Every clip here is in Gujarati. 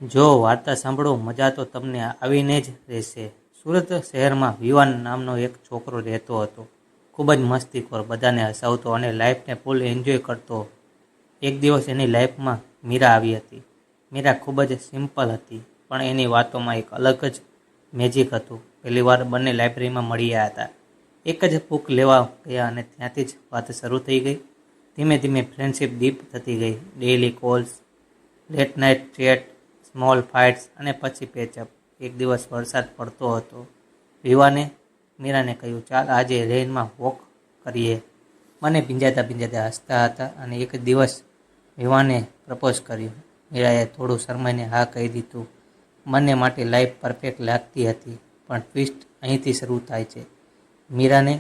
જો વાર્તા સાંભળો મજા તો તમને આવીને જ રહેશે. સુરત શહેરમાં વિવાન નામનો એક છોકરો રહેતો હતો. ખૂબ જ મસ્તીખોર, બધાને હસાવતો અને લાઈફને ફૂલ એન્જોય કરતો. એક દિવસ એની લાઈફમાં મીરા આવી હતી. મીરા ખૂબ જ સિમ્પલ હતી, પણ એની વાતોમાં એક અલગ જ મેજિક હતું. પહેલીવાર બંને લાઇબ્રેરીમાં મળ્યા હતા. એક જ બુક લેવા ગયા અને ત્યાંથી જ વાત શરૂ થઈ ગઈ. ધીમે ધીમે ફ્રેન્ડશિપ ડીપ થતી ગઈ. Daily calls, late night chat, small fights અને પછી પેચઅપ. એક દિવસ વરસાદ પડતો હતો. વિવાને મીરાને કહ્યું, ચાલ આજે રેનમાં વોક કરીએ. બંને ભીંજાતા હસતા હતા અને એક દિવસ વિવાને પ્રપોઝ કર્યું. મીરાએ થોડું શરમાઈને હા કહી દીધું. બંને માટે લાઈફ પરફેક્ટ લાગતી હતી, પણ ટ્વિસ્ટ અહીંથી શરૂ થાય છે. મીરાને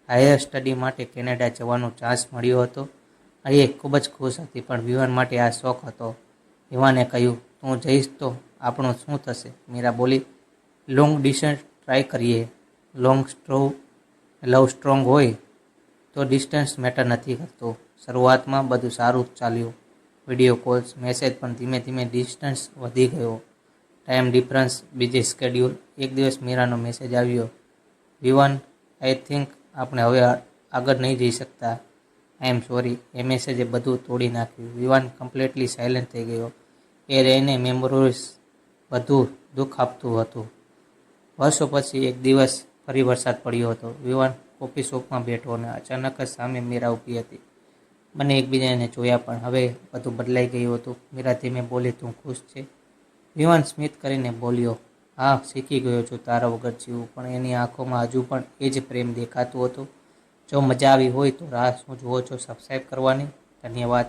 હાયર સ્ટડી માટે કેનેડા જવાનો ચાન્સ મળ્યો હતો. એ ખૂબ જ ખુશ હતી, પણ વિવાન માટે આ શોખ હતો. વિવાને કહ્યું, તું જઈશ તો આપણું શું થશે? મીરા બોલી, લોંગ ડિસ્ટન્સ ટ્રાય કરીએ. લવ સ્ટ્રોંગ હોય તો ડિસ્ટન્સ મેટર નથી કરતું. શરૂઆતમાં બધું સારું જ ચાલ્યું. વિડીયો કોલ્સ, મેસેજ, પણ ધીમે ધીમે ડિસ્ટન્સ વધી ગયો. ટાઈમ ડિફરન્સ, બીજી સ્કેડ્યુલ. એક દિવસ મીરાનો મેસેજ આવ્યો, વિવાન, આઈ થિંક આપણે હવે આગળ નહીં જઈ શકતા. આઈ એમ સોરી. એ મેસેજે બધું તોડી નાખ્યું. વિવાન કમ્પ્લીટલી સાયલેન્ટ થઈ ગયો. એ રહીને મેમોરીઝ બધું દુઃખ આપતું હતું. વર્ષો પછી એક દિવસ ફરી વરસાદ પડ્યો હતો. વિવાન કોફી શોપમાં બેઠો અને અચાનક જ સામે મીરા ઊભી હતી. બંને એકબીજાને જોયા, પણ હવે બધું બદલાઈ ગયું હતું. મીરા ધીમે બોલી, તું ખુશ છે? વિવાન સ્મિત કરીને બોલ્યો, હા, શીખી ગયો છું તારા વગર જીવવું. પણ એની આંખોમાં હજુ પણ એ જ પ્રેમ દેખાતું હતું. જો મજા આવી હોય તો રાહ શું જુઓ છો સબસ્ક્રાઈબ કરવાની. ધન્યવાદ.